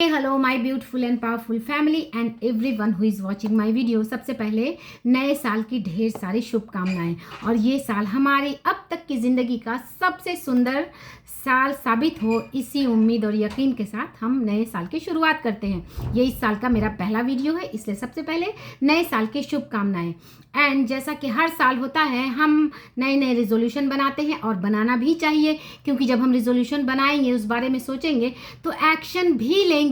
Hello my beautiful and powerful family and everyone who is watching my video. सबसे पहले नए साल की ढेर सारी शुभकामनाएं और ये साल हमारी अब तक की ज़िंदगी का सबसे सुंदर साल साबित हो, इसी उम्मीद और यकीन के साथ हम नए साल की शुरुआत करते हैं। ये इस साल का मेरा पहला वीडियो है, इसलिए सबसे पहले नए साल की शुभकामनाएं। एंड जैसा कि हर साल होता है, हम नए नए रिजोल्यूशन बनाते हैं और बनाना भी चाहिए, क्योंकि जब हम रिजोल्यूशन बनाएंगे, उस बारे में सोचेंगे तो एक्शन भी लेंगे,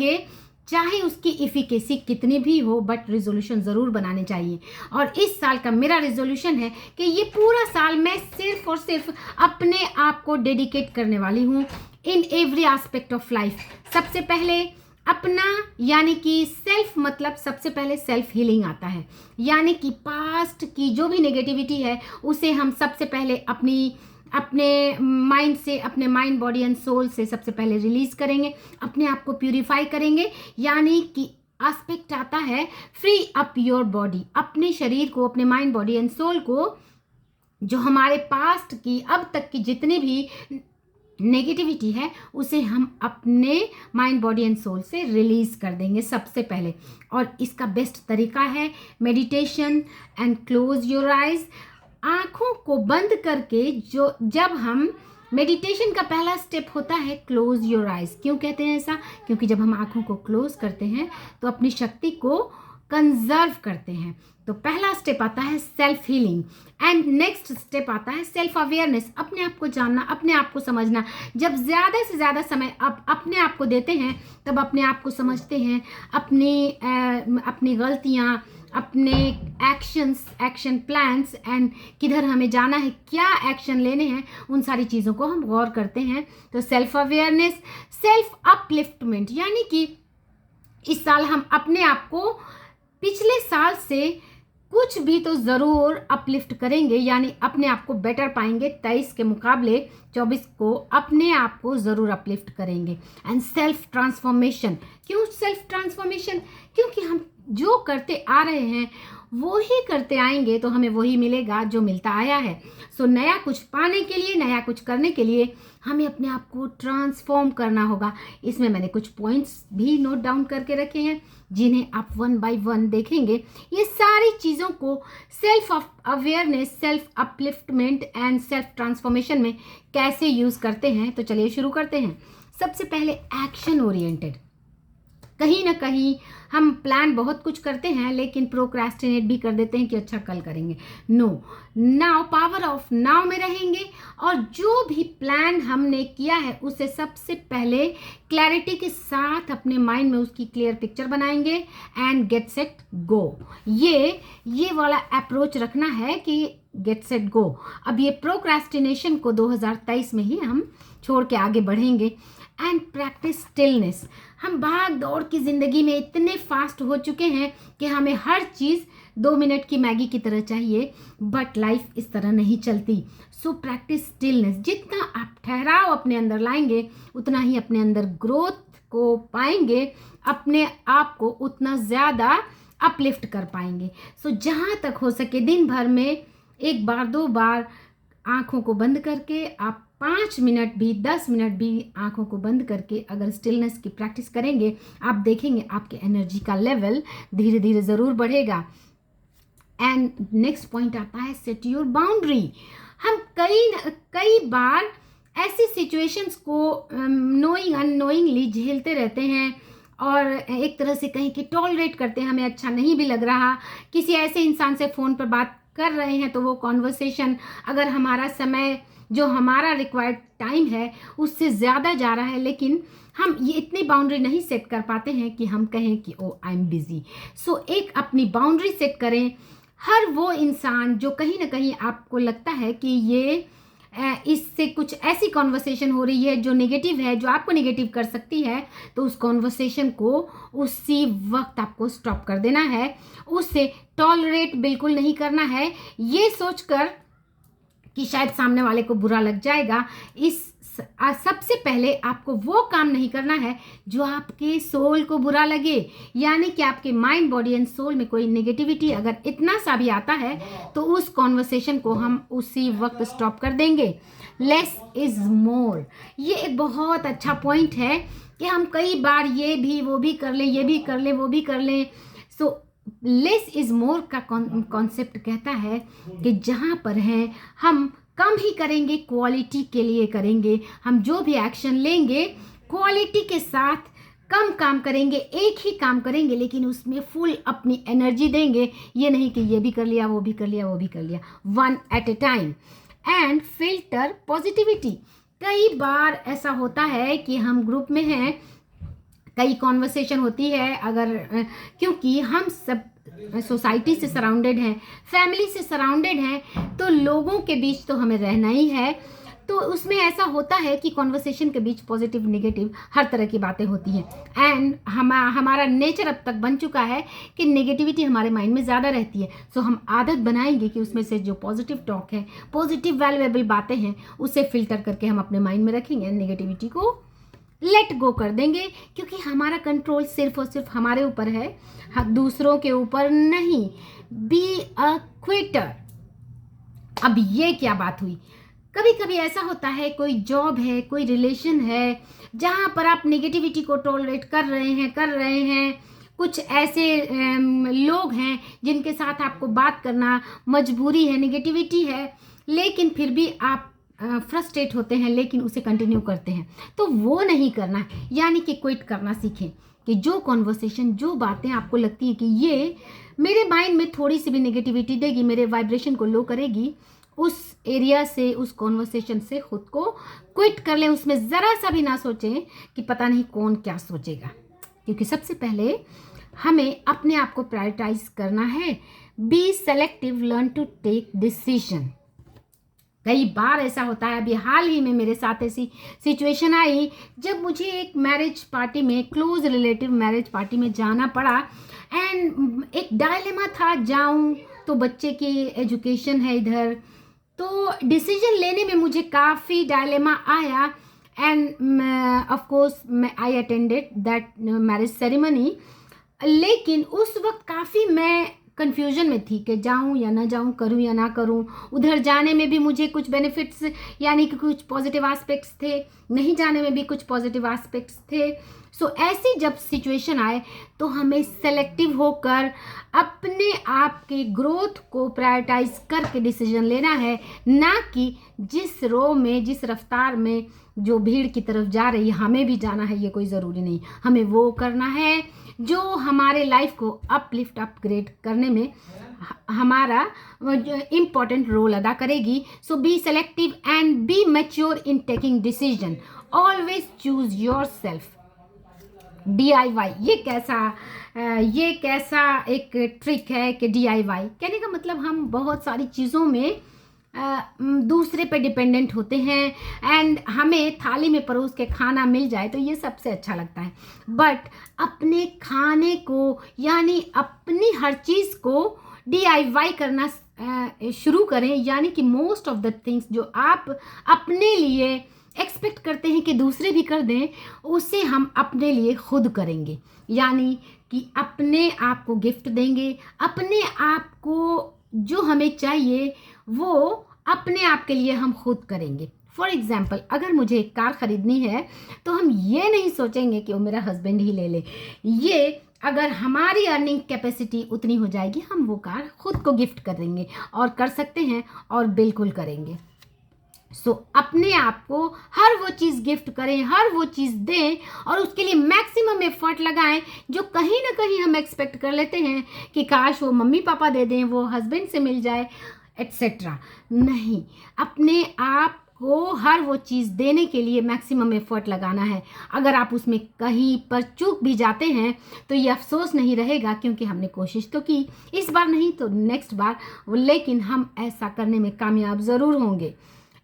चाहे उसकी इफिकेसी कितनी भी हो, बट रिजोल्यूशन ज़रूर बनाने चाहिए। और इस साल का मेरा रिजोल्यूशन है कि ये पूरा साल मैं सिर्फ और सिर्फ अपने आप को डेडिकेट करने वाली हूँ in every aspect of life. सबसे पहले अपना यानी कि सेल्फ, मतलब सबसे पहले सेल्फ हीलिंग आता है, यानी कि पास्ट की जो भी नेगेटिविटी है उसे हम सबसे पहले अपने माइंड से, अपने माइंड बॉडी एंड सोल से सबसे पहले रिलीज करेंगे, अपने आप को प्यूरिफाई करेंगे। यानी कि एस्पेक्ट आता है फ्री अप योर बॉडी, अपने शरीर को, अपने माइंड बॉडी एंड सोल को, जो हमारे पास्ट की अब तक की जितनी भी नेगेटिविटी है उसे हम अपने माइंड बॉडी एंड सोल से रिलीज कर देंगे सबसे पहले। और इसका बेस्ट तरीका है meditation and close your eyes. आँखों को बंद करके, जब हम मेडिटेशन का पहला स्टेप होता है क्लोज योर आइज। क्यों कहते हैं ऐसा? क्योंकि जब हम आँखों को क्लोज करते हैं तो अपनी शक्ति को कंजर्व करते हैं। तो पहला स्टेप आता है self healing and next step आता है सेल्फ अवेयरनेस, अपने आप को जानना, अपने आप को समझना। जब ज़्यादा से ज़्यादा समय आप अपने आप को देते हैं, तब अपने आप को समझते हैं, अपनी गलतियाँ, अपने एक्शन प्लान्स एंड किधर हमें जाना है, क्या एक्शन लेने हैं, उन सारी चीज़ों को हम गौर करते हैं। तो सेल्फ अवेयरनेस, सेल्फ अपलिफ्टमेंट, यानी कि इस साल हम अपने आप को पिछले साल से कुछ भी तो ज़रूर अपलिफ्ट करेंगे, यानी अपने आप को बेटर पाएंगे। 23 के मुकाबले 24 को अपने आप को ज़रूर अपलिफ्ट करेंगे। And self transformation. क्यों सेल्फ ट्रांसफॉर्मेशन? क्योंकि हम जो करते आ रहे हैं वो ही करते आएंगे, तो हमें वही मिलेगा जो मिलता आया है। सो नया कुछ पाने के लिए, नया कुछ करने के लिए हमें अपने आप को ट्रांसफॉर्म करना होगा। इसमें मैंने कुछ पॉइंट्स भी नोट डाउन करके रखे हैं, जिन्हें आप 1 बाय 1 देखेंगे। ये सारी चीज़ों को self awareness, self upliftment and self transformation में कैसे यूज़ करते हैं, तो चलिए शुरू करते हैं। सबसे पहले एक्शन ओरिएंटेड। कहीं ना कहीं हम प्लान बहुत कुछ करते हैं, लेकिन प्रोक्रेस्टिनेट भी कर देते हैं कि अच्छा कल करेंगे। No, now, power of now में रहेंगे और जो भी प्लान हमने किया है उसे सबसे पहले क्लैरिटी के साथ अपने माइंड में उसकी क्लियर पिक्चर बनाएंगे एंड गेट सेट गो। ये वाला अप्रोच रखना है कि गेट सेट गो। अब ये प्रोक्रेस्टिनेशन को 2023 में ही हम छोड़ के आगे बढ़ेंगे। And practice stillness. हम भाग दौड़ की ज़िंदगी में इतने फास्ट हो चुके हैं कि हमें हर चीज़ 2 मिनट की मैगी की तरह चाहिए, बट लाइफ इस तरह नहीं चलती। So practice stillness. जितना आप ठहराव अपने अंदर लाएंगे, उतना ही अपने अंदर ग्रोथ को पाएंगे, अपने आप को उतना ज़्यादा अपलिफ्ट कर पाएंगे। सो जहाँ तक हो सके दिन भर में 1 बार 2 बार आँखों को बंद करके आप 5 मिनट भी, 10 मिनट भी आंखों को बंद करके अगर स्टिलनेस की प्रैक्टिस करेंगे, आप देखेंगे आपके एनर्जी का लेवल धीरे धीरे ज़रूर बढ़ेगा। एंड नेक्स्ट पॉइंट आता है सेट योर बाउंड्री। हम कई बार ऐसी सिचुएशंस को नोइंग अननोइंगली झेलते रहते हैं और एक तरह से कहीं कि टॉलरेट करते हैं, हमें अच्छा नहीं भी लग रहा। किसी ऐसे इंसान से फ़ोन पर बात कर रहे हैं तो वो कॉन्वर्सेशन अगर हमारा समय, जो हमारा रिक्वायर्ड टाइम है, उससे ज़्यादा जा रहा है, लेकिन हम ये इतनी बाउंड्री नहीं सेट कर पाते हैं कि हम कहें कि ओ आई एम बिज़ी। सो एक अपनी बाउंड्री सेट करें। हर वो इंसान जो कहीं ना कहीं आपको लगता है कि ये इससे कुछ ऐसी कॉन्वर्सेशन हो रही है जो नेगेटिव है, जो आपको नेगेटिव कर सकती है, तो उस कॉन्वर्सेशन को उसी वक्त आपको स्टॉप कर देना है, उससे टॉलरेट बिल्कुल नहीं करना है, ये सोचकर कि शायद सामने वाले को बुरा लग जाएगा। सबसे पहले आपको वो काम नहीं करना है जो आपके सोल को बुरा लगे, यानी कि आपके माइंड बॉडी एंड सोल में कोई नेगेटिविटी अगर इतना सा भी आता है तो उस कॉन्वर्सेशन को हम उसी वक्त स्टॉप कर देंगे। Less is more. ये एक बहुत अच्छा पॉइंट है कि हम कई बार ये भी वो भी कर लें, ये भी कर लें, वो भी कर लें। सो लेस इज मोर का कॉन्सेप्ट कहता है कि जहाँ पर हैं हम कम ही करेंगे, क्वालिटी के लिए करेंगे। हम जो भी एक्शन लेंगे क्वालिटी के साथ कम काम करेंगे, एक ही काम करेंगे, लेकिन उसमें फुल अपनी एनर्जी देंगे। ये नहीं कि ये भी कर लिया, वो भी कर लिया, वो भी कर लिया, one at a time. And filter positivity. कई बार ऐसा होता है कि हम ग्रुप में हैं, कई कॉन्वर्सेशन होती है, अगर क्योंकि हम सब सोसाइटी से सराउंडेड हैं, फैमिली से सराउंडेड हैं, तो लोगों के बीच तो हमें रहना ही है। तो उसमें ऐसा होता है कि कॉन्वर्सेशन के बीच पॉजिटिव नेगेटिव हर तरह की बातें होती हैं। एंड हमारा नेचर अब तक बन चुका है कि नेगेटिविटी हमारे माइंड में ज़्यादा रहती है। सो हम आदत बनाएंगे कि उसमें से जो पॉजिटिव टॉक है, पॉजिटिव वैल्यूएबल बातें हैं, उसे फिल्टर करके हम अपने माइंड में रखेंगे, नेगेटिविटी को लेट गो कर देंगे। क्योंकि हमारा कंट्रोल सिर्फ और सिर्फ हमारे ऊपर है, दूसरों के ऊपर नहीं। Be a Quetta. अब ये क्या बात हुई, कभी कभी ऐसा होता है, कोई जॉब है, कोई रिलेशन है, जहाँ पर आप नेगेटिविटी को टॉलरेट कर रहे हैं। कुछ ऐसे लोग हैं जिनके साथ आपको बात करना मजबूरी है, नेगेटिविटी है, लेकिन फिर भी आप फ्रस्ट्रेट होते हैं, लेकिन उसे कंटिन्यू करते हैं। तो वो नहीं करना है, यानी कि क्विट करना सीखें। कि जो कॉन्वर्सेशन, जो बातें आपको लगती है कि ये मेरे माइंड में थोड़ी सी भी नेगेटिविटी देगी, मेरे वाइब्रेशन को लो करेगी, उस एरिया से, उस कॉन्वर्सेशन से खुद को क्विट कर लें। उसमें ज़रा सा भी ना सोचें कि पता नहीं कौन क्या सोचेगा। क्योंकि सबसे पहले हमें अपने आप को प्रायोरिटाइज करना है। Be selective, learn to take decision. कई बार ऐसा होता है, अभी हाल ही में मेरे साथ ऐसी सिचुएशन आई जब मुझे एक मैरिज पार्टी में, क्लोज रिलेटिव मैरिज पार्टी में जाना पड़ा। एंड एक डायलेमा था, जाऊं तो बच्चे की एजुकेशन है इधर, तो डिसीजन लेने में मुझे काफ़ी डायलेमा आया। End of course I attended that marriage ceremony. लेकिन उस वक्त काफ़ी मैं कन्फ्यूजन में थी कि जाऊं या ना जाऊं, करूं या ना करूं। उधर जाने में भी मुझे कुछ बेनिफिट्स, यानी कि कुछ पॉजिटिव एस्पेक्ट्स थे, नहीं जाने में भी कुछ पॉजिटिव एस्पेक्ट्स थे। सो ऐसी जब सिचुएशन आए तो हमें सेलेक्टिव होकर अपने आप के ग्रोथ को प्रायोरिटाइज करके डिसीजन लेना है, ना कि जिस रो में, जिस रफ्तार में जो भीड़ की तरफ जा रही है हमें भी जाना है, ये कोई ज़रूरी नहीं। हमें वो करना है जो हमारे लाइफ को अपलिफ्ट, अपग्रेड करने में हमारा इम्पॉर्टेंट रोल अदा करेगी। So be selective and be mature in taking decision. Always choose yourself. DIY, ये कैसा एक ट्रिक है कि DIY कहने का मतलब हम बहुत सारी चीज़ों में दूसरे पे डिपेंडेंट होते हैं। एंड हमें थाली में परोस के खाना मिल जाए तो ये सबसे अच्छा लगता है, बट अपने खाने को, यानी अपनी हर चीज़ को DIY करना शुरू करें। यानी कि मोस्ट ऑफ द थिंग्स जो आप अपने लिए एक्सपेक्ट करते हैं कि दूसरे भी कर दें, उसे हम अपने लिए खुद करेंगे। यानी कि अपने आप को गिफ्ट देंगे, अपने आप को जो हमें चाहिए वो अपने आप के लिए हम खुद करेंगे। फॉर एग्जाम्पल, अगर मुझे एक कार ख़रीदनी है तो हम ये नहीं सोचेंगे कि वो मेरा हस्बैंड ही ले ले। ये अगर हमारी अर्निंग कैपेसिटी उतनी हो जाएगी, हम वो कार खुद को गिफ्ट कर देंगे, और कर सकते हैं और बिल्कुल करेंगे। सो अपने आप को हर वो चीज़ गिफ्ट करें, हर वो चीज़ दें, और उसके लिए मैक्सिमम एफर्ट लगाएं जो कहीं ना कहीं हम एक्सपेक्ट कर लेते हैं कि काश वो मम्मी पापा दे दें, वो हस्बैंड से मिल जाए, एट्सेट्रा। नहीं, अपने आप को हर वो चीज़ देने के लिए मैक्सिमम एफर्ट लगाना है। अगर आप उसमें कहीं पर चूक भी जाते हैं तो ये अफसोस नहीं रहेगा, क्योंकि हमने कोशिश तो की, इस बार नहीं तो नेक्स्ट बार, लेकिन हम ऐसा करने में कामयाब ज़रूर होंगे।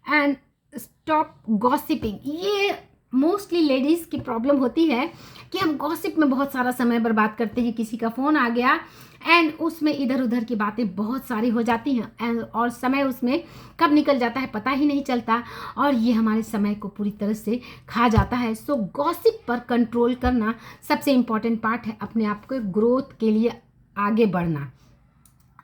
And stop gossiping. ये मोस्टली लेडीज़ की प्रॉब्लम होती है कि हम गॉसिप में बहुत सारा समय बर्बाद करते हैं। किसी का फ़ोन आ गया एंड उसमें इधर उधर की बातें बहुत सारी हो जाती हैं, एंड और समय उसमें कब निकल जाता है पता ही नहीं चलता, और ये हमारे समय को पूरी तरह से खा जाता है। सो गॉसिप पर कंट्रोल करना सबसे इम्पॉर्टेंट पार्ट है, अपने आप को ग्रोथ के लिए आगे बढ़ना।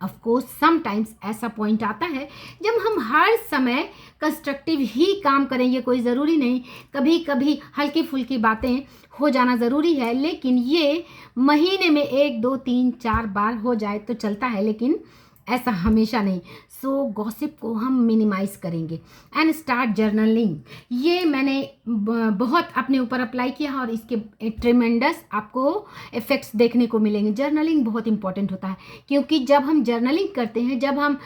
ऑफ कोर्स समटाइम्स ऐसा पॉइंट आता है जब हम हर समय कंस्ट्रक्टिव ही काम करेंगे, कोई ज़रूरी नहीं, कभी कभी हल्की फुल्की बातें हो जाना ज़रूरी है, लेकिन ये महीने में 1 2 3 4 बार हो जाए तो चलता है, लेकिन ऐसा हमेशा नहीं। सो गॉसिप को हम मिनिमाइज करेंगे एंड स्टार्ट जर्नलिंग। ये मैंने बहुत अपने ऊपर अप्लाई किया और इसके ट्रिमेंडस आपको इफ़ेक्ट्स देखने को मिलेंगे। जर्नलिंग बहुत इंपॉर्टेंट होता है, क्योंकि जब हम जर्नलिंग करते हैं, जब हम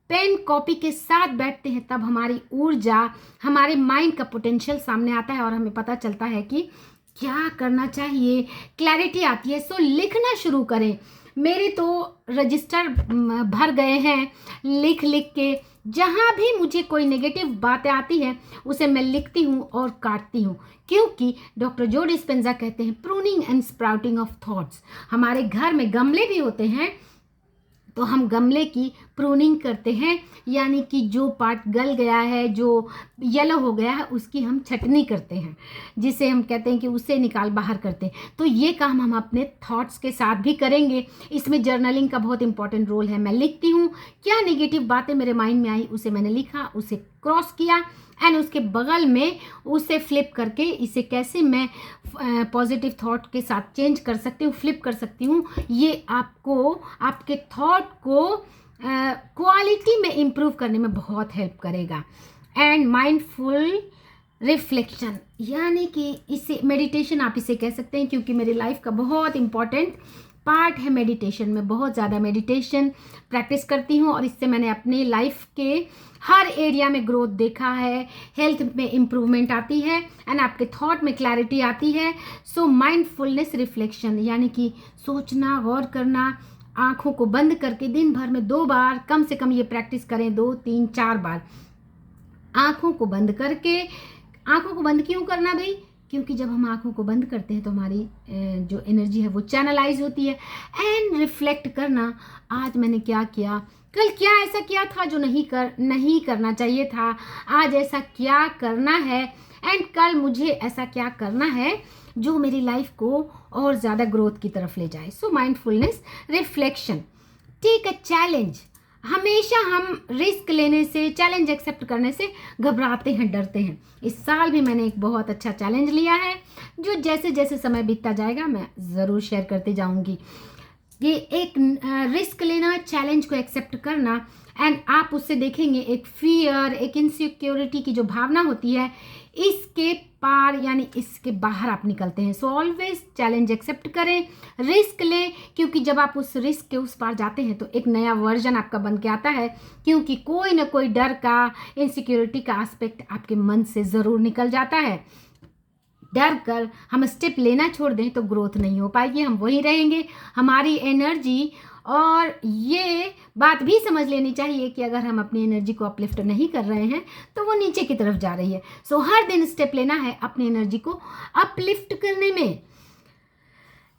पेन कॉपी के साथ बैठते हैं, तब हमारी ऊर्जा, हमारे माइंड का पोटेंशियल सामने आता है और हमें पता चलता है कि क्या करना चाहिए, क्लैरिटी आती है। सो लिखना शुरू करें। मेरे तो रजिस्टर भर गए हैं लिख लिख के। जहाँ भी मुझे कोई नेगेटिव बातें आती हैं उसे मैं लिखती हूँ और काटती हूँ, क्योंकि डॉक्टर जो डिस्पेंजा कहते हैं pruning and sprouting of thoughts. हमारे घर में गमले भी होते हैं, तो हम गमले की प्रूनिंग करते हैं, यानी कि जो पार्ट गल गया है, जो येलो हो गया है, उसकी हम छटनी करते हैं, जिसे हम कहते हैं कि उसे निकाल बाहर करते हैं। तो ये काम हम अपने थॉट्स के साथ भी करेंगे। इसमें जर्नलिंग का बहुत इंपॉर्टेंट रोल है। मैं लिखती हूँ क्या नेगेटिव बातें मेरे माइंड में आई, उसे मैंने लिखा, उसे क्रॉस किया एंड उसके बगल में उसे फ्लिप करके इसे कैसे मैं पॉजिटिव थॉट के साथ चेंज कर सकती हूँ, फ्लिप कर सकती हूँ। ये आपको आपके थॉट को क्वालिटी में इम्प्रूव करने में बहुत हेल्प करेगा। एंड माइंडफुल रिफ्लेक्शन, यानी कि इसे मेडिटेशन आप इसे कह सकते हैं, क्योंकि मेरी लाइफ का बहुत इंपॉर्टेंट पार्ट है मेडिटेशन। में बहुत ज़्यादा मेडिटेशन प्रैक्टिस करती हूँ और इससे मैंने अपनी लाइफ के हर एरिया में ग्रोथ देखा है। हेल्थ में इम्प्रूवमेंट आती है एंड आपके थॉट में क्लैरिटी आती है। सो माइंडफुलनेस रिफ्लेक्शन, यानी कि सोचना, गौर करना, आँखों को बंद करके दिन भर में 2 बार कम से कम ये प्रैक्टिस करें, 2 3 4 बार आँखों को बंद करके। आँखों को बंद क्यों करना भाई? क्योंकि जब हम आँखों को बंद करते हैं तो हमारी जो एनर्जी है वो चैनलाइज होती है। एंड रिफ्लेक्ट करना, आज मैंने क्या किया, कल क्या ऐसा किया था जो नहीं करना चाहिए था, आज ऐसा क्या करना है एंड कल मुझे ऐसा क्या करना है जो मेरी लाइफ को और ज़्यादा ग्रोथ की तरफ ले जाए। So mindfulness reflection. Take a challenge. हमेशा हम रिस्क लेने से, चैलेंज एक्सेप्ट करने से घबराते हैं, डरते हैं। इस साल भी मैंने एक बहुत अच्छा चैलेंज लिया है, जो जैसे जैसे समय बीतता जाएगा मैं ज़रूर शेयर करते जाऊंगी। ये एक रिस्क लेना, चैलेंज को एक्सेप्ट करना एंड आप उससे देखेंगे एक फियर, एक इनसिक्योरिटी की जो भावना होती है, इसके पार यानी इसके बाहर आप निकलते हैं। सो ऑलवेज चैलेंज एक्सेप्ट करें, रिस्क लें, क्योंकि जब आप उस रिस्क के उस पार जाते हैं तो एक नया वर्जन आपका बन के आता है, क्योंकि कोई ना कोई डर का, इनसिक्योरिटी का एस्पेक्ट आपके मन से ज़रूर निकल जाता है। डर कर हम स्टेप लेना छोड़ दें तो ग्रोथ नहीं हो पाएगी, हम वही रहेंगे। हमारी एनर्जी, और ये बात भी समझ लेनी चाहिए कि अगर हम अपनी एनर्जी को अपलिफ्ट नहीं कर रहे हैं तो वो नीचे की तरफ जा रही है। सो हर दिन स्टेप लेना है अपनी एनर्जी को अपलिफ्ट करने में।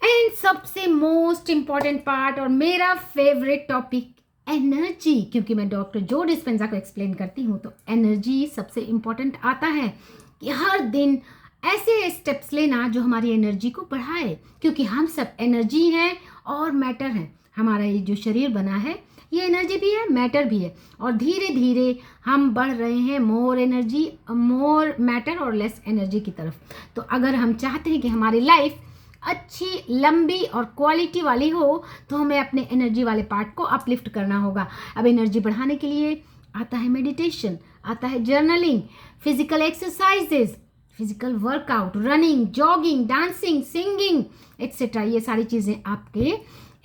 एंड सबसे मोस्ट इम्पॉर्टेंट पार्ट और मेरा फेवरेट टॉपिक, एनर्जी। क्योंकि मैं डॉक्टर जो डिस्पेंजा को एक्सप्लेन करती हूँ तो एनर्जी सबसे इम्पॉर्टेंट आता है कि हर दिन ऐसे स्टेप्स लेना जो हमारी एनर्जी को बढ़ाए, क्योंकि हम सब एनर्जी हैं और मैटर हैं। हमारा ये जो शरीर बना है ये एनर्जी भी है, मैटर भी है, और धीरे धीरे हम बढ़ रहे हैं मोर एनर्जी, मोर मैटर और लेस एनर्जी की तरफ। तो अगर हम चाहते हैं कि हमारी लाइफ अच्छी, लंबी और क्वालिटी वाली हो, तो हमें अपने एनर्जी वाले पार्ट को अपलिफ्ट करना होगा। अब एनर्जी बढ़ाने के लिए आता है मेडिटेशन, आता है journaling, physical exercises, physical workout, running, jogging, dancing, singing etcetera. ये सारी चीज़ें आपके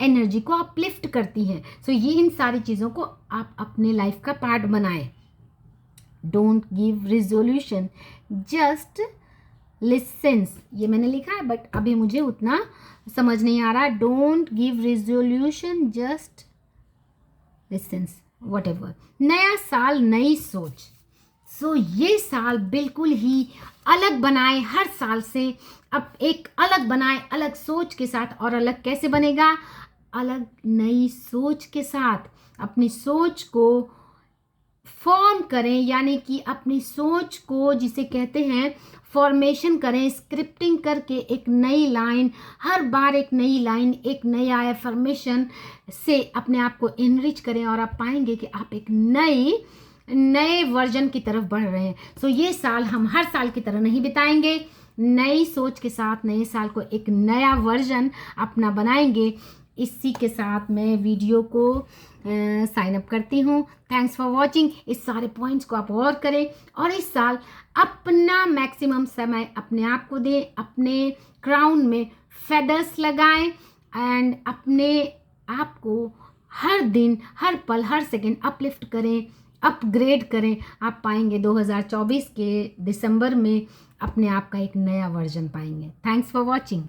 एनर्जी को अपलिफ्ट करती हैं। सो ये इन सारी चीज़ों को आप अपने लाइफ का पार्ट बनाएं। Don't give resolution, just lessons. ये मैंने लिखा है बट अभी मुझे उतना समझ नहीं आ रहा। Don't give resolution, just lessons, whatever. नया साल, नई सोच। सो ये साल बिल्कुल ही अलग बनाए हर साल से। अब एक अलग बनाए, अलग सोच के साथ। और अलग कैसे बनेगा? अलग नई सोच के साथ। अपनी सोच को फॉर्म करें, यानी कि अपनी सोच को जिसे कहते हैं फॉर्मेशन करें, स्क्रिप्टिंग करके एक नई लाइन, हर बार एक नई लाइन, एक नया एफर्मेशन से अपने आप को इनरिच करें और आप पाएंगे कि आप एक नए वर्जन की तरफ बढ़ रहे हैं। सो ये साल हम हर साल की तरह नहीं बिताएंगे, नई सोच के साथ नए साल को एक नया वर्जन अपना बनाएंगे। इसी के साथ मैं वीडियो को साइन अप करती हूँ। Thanks for watching. इस सारे पॉइंट्स को आप और करें और इस साल अपना मैक्सिमम समय अपने आप को दें, अपने क्राउन में फेदर्स लगाएं एंड अपने आप को हर दिन, हर पल, हर सेकेंड अपलिफ्ट करें, अपग्रेड करें। आप पाएंगे 2024 के दिसंबर में अपने आप का एक नया वर्जन पाएंगे। Thanks for watching.